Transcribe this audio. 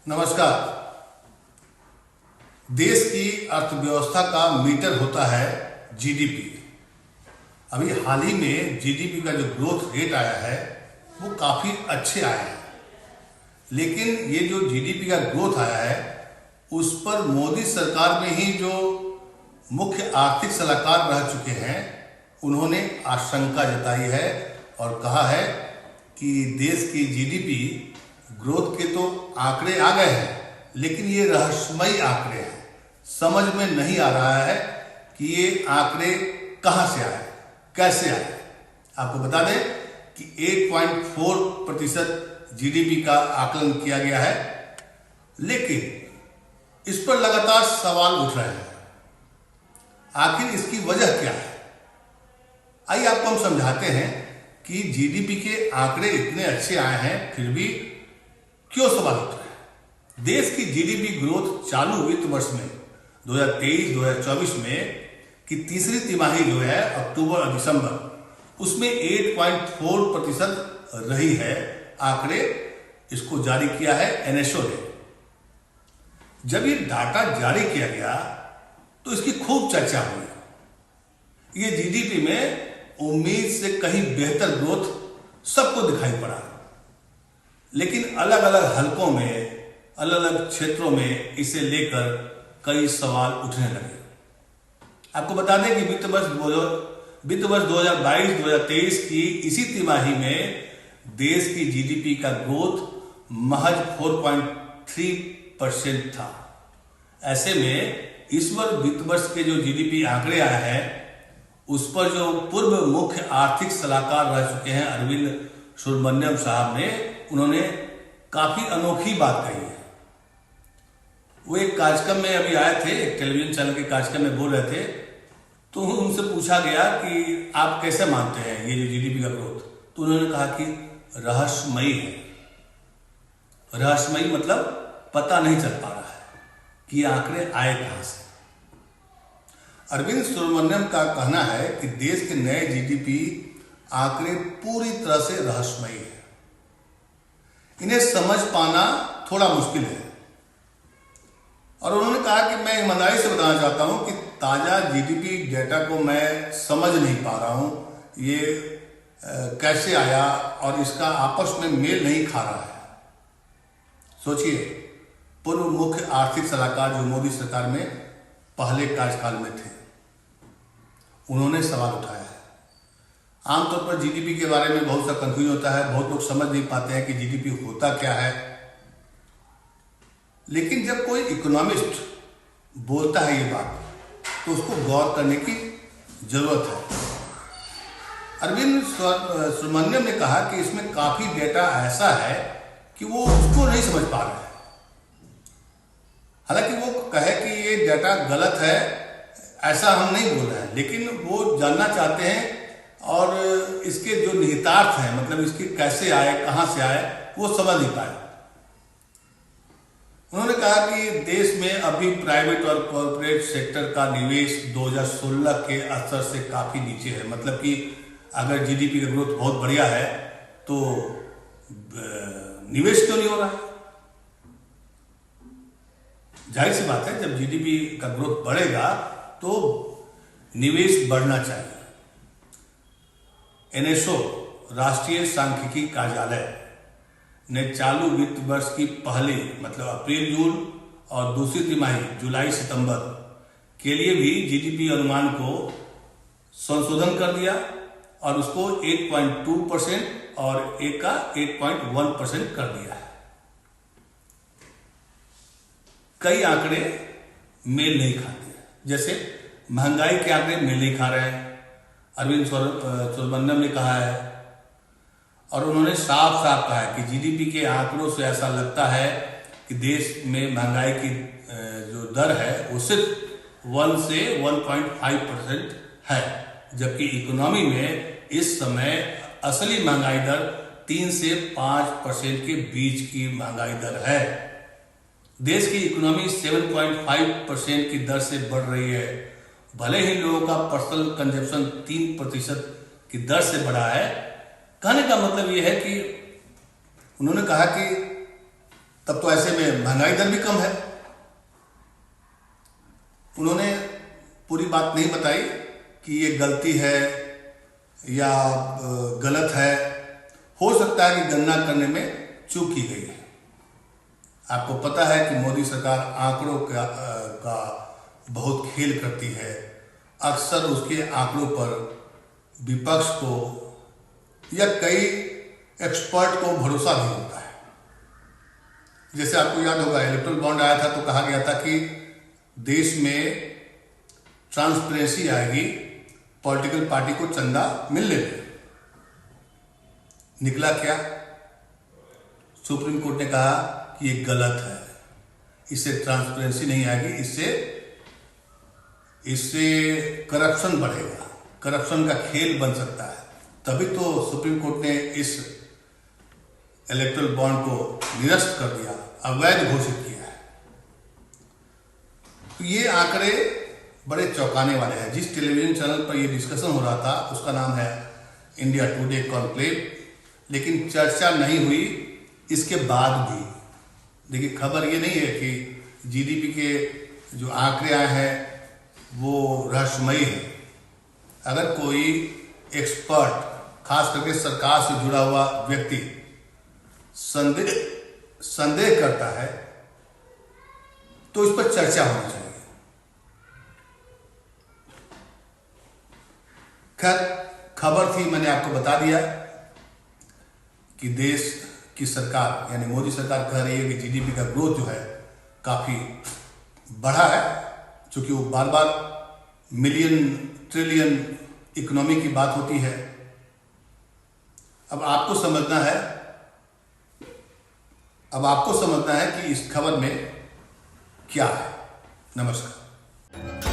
नमस्कार। देश की अर्थव्यवस्था का मीटर होता है जीडीपी। अभी हाल ही में जीडीपी का जो ग्रोथ रेट आया है वो काफ़ी अच्छे आए हैं, लेकिन ये जो जीडीपी का ग्रोथ आया है उस पर मोदी सरकार में ही जो मुख्य आर्थिक सलाहकार रह चुके हैं उन्होंने आशंका जताई है और कहा है कि देश की जीडीपी ग्रोथ के तो आंकड़े आ गए हैं, लेकिन ये रहस्यमयी आंकड़े हैं। समझ में नहीं आ रहा है कि ये आंकड़े कहाँ से आए, कैसे आए। आपको बता दें कि 8.4% जीडीपी का आकलन किया गया है, लेकिन इस पर लगातार सवाल उठ रहे हैं। आखिर इसकी वजह क्या है? आइए आपको हम समझाते हैं कि जीडीपी के आंकड़े इतने अच्छे आए हैं फिर भी क्यों सवाल उठ रहे हैं। देश की जीडीपी ग्रोथ चालू वित्त वर्ष में 2023-2024 में की तीसरी तिमाही जो है अक्टूबर और दिसंबर उसमें 8.4% रही है। आंकड़े इसको जारी किया है एनएसओ ने। जब ये डाटा जारी किया गया तो इसकी खूब चर्चा हुई। ये जीडीपी में उम्मीद से कहीं बेहतर ग्रोथ सबको दिखाई पड़ा, लेकिन अलग अलग हलकों में, अलग अलग क्षेत्रों में इसे लेकर कई सवाल उठने लगे। आपको बता दें कि वित्त वर्ष 2022-2023 की इसी तिमाही में देश की जीडीपी का ग्रोथ महज 4.3% था। ऐसे में इस वित्त वर्ष के जो जीडीपी आंकड़े आए हैं उस पर जो पूर्व मुख्य आर्थिक सलाहकार रह चुके हैं अरविंद सुब्रमण्यम साहब ने, उन्होंने काफी अनोखी बात कही है। वो एक कार्यक्रम में अभी आए थे, एक टेलीविजन चैनल के कार्यक्रम में बोल रहे थे, तो उनसे पूछा गया कि आप कैसे मानते हैं ये जो जीडीपी का ग्रोथ, तो उन्होंने कहा कि रहस्यमयी है। रहस्यमयी मतलब पता नहीं चल पा रहा है कि ये आंकड़े आए कहां से। अरविंद सुब्रमण्यम का कहना है कि देश के नए जीडीपी आंकड़े पूरी तरह से रहस्यमयी है। इन्हें समझ पाना थोड़ा मुश्किल है और उन्होंने कहा कि मैं ईमानदारी से बताना चाहता हूं कि ताजा जीडीपी डेटा को मैं समझ नहीं पा रहा हूं, ये कैसे आया और इसका आपस में मेल नहीं खा रहा है। सोचिए, पूर्व मुख्य आर्थिक सलाहकार जो मोदी सरकार में पहले कार्यकाल में थे, उन्होंने सवाल उठाया है। आमतौर पर जीडीपी के बारे में बहुत सा कंफ्यूजन होता है, बहुत लोग समझ नहीं पाते हैं कि जीडीपी होता क्या है। लेकिन जब कोई इकोनॉमिस्ट बोलता है ये बात तो उसको गौर करने की जरूरत है। अरविंद सुब्रमण्यम ने कहा कि इसमें काफी डेटा ऐसा है कि वो उसको नहीं समझ पा रहे हैं। हालांकि वो कहे कि ये डेटा गलत है, ऐसा हम नहीं बोल रहे हैं, लेकिन वो जानना चाहते हैं और इसके जो निहितार्थ हैं, मतलब इसके कैसे आए, कहां से आए, वो समझ नहीं पाए। उन्होंने कहा कि देश में अभी प्राइवेट और कॉर्पोरेट सेक्टर का निवेश 2016 के स्तर से काफी नीचे है। मतलब कि अगर जीडीपी का ग्रोथ बहुत बढ़िया है तो निवेश क्यों नहीं हो रहा है? जाहिर सी बात है, जब जीडीपी का ग्रोथ बढ़ेगा तो निवेश बढ़ना चाहिए। एनएसओ राष्ट्रीय सांख्यिकी कार्यालय ने चालू वित्त वर्ष की पहली मतलब अप्रैल जून और दूसरी तिमाही जुलाई सितंबर के लिए भी जीडीपी अनुमान को संशोधन कर दिया और उसको 8.2% और एक का 8.1% कर दिया है। कई आंकड़े मेल नहीं खाते, जैसे महंगाई के आंकड़े मेल नहीं खा रहे हैं, अरविंद सुब्रमण्यम ने कहा है। और उन्होंने साफ साफ कहा है कि जीडीपी के आंकड़ों से ऐसा लगता है कि देश में महंगाई की जो दर है वो सिर्फ 1 से 1.5% है, जबकि इकोनॉमी में इस समय असली महंगाई दर 3 से 5% के बीच की महंगाई दर है। देश की इकोनॉमी 7.5% की दर से बढ़ रही है। भले ही लोगों का पर्सनल कंजप्शन 3% की दर से बढ़ा है। कहने का मतलब यह है कि उन्होंने कहा कि तब तो ऐसे में महंगाई दर भी कम है। उन्होंने पूरी बात नहीं बताई कि ये गलती है या गलत है। हो सकता है कि गणना करने में चूक की गई है। आपको पता है कि मोदी सरकार आंकड़ों का बहुत खेल करती है। अक्सर उसके आंकड़ों पर विपक्ष को या कई एक्सपर्ट को भरोसा नहीं होता है। जैसे आपको याद होगा, इलेक्ट्रल बॉन्ड आया था तो कहा गया था कि देश में ट्रांसपेरेंसी आएगी, पॉलिटिकल पार्टी को चंदा मिलने में। निकला क्या? सुप्रीम कोर्ट ने कहा कि ये गलत है, इससे ट्रांसपेरेंसी नहीं आएगी, इससे करप्शन बढ़ेगा, करप्शन का खेल बन सकता है। तभी तो सुप्रीम कोर्ट ने इस इलेक्ट्रल बॉन्ड को निरस्त कर दिया, अवैध घोषित किया है। तो ये आंकड़े बड़े चौंकाने वाले हैं। जिस टेलीविजन चैनल पर ये डिस्कशन हो रहा था उसका नाम है इंडिया टुडे कॉन्क्लेव, लेकिन चर्चा नहीं हुई इसके बाद भी। देखिए, खबर ये नहीं है कि जीडीपी के जो आंकड़े आए हैं वो रहस्यमयी है। अगर कोई एक्सपर्ट, खास करके सरकार से जुड़ा हुआ व्यक्ति संदेह करता है तो इस पर चर्चा होनी चाहिए। खैर, खबर थी, मैंने आपको बता दिया कि देश की सरकार यानी मोदी सरकार कह रही है कि जीडीपी का ग्रोथ जो है काफी बढ़ा है, क्योंकि वो बार बार मिलियन ट्रिलियन इकोनॉमी की बात होती है। अब आपको समझना है कि इस खबर में क्या है। नमस्कार।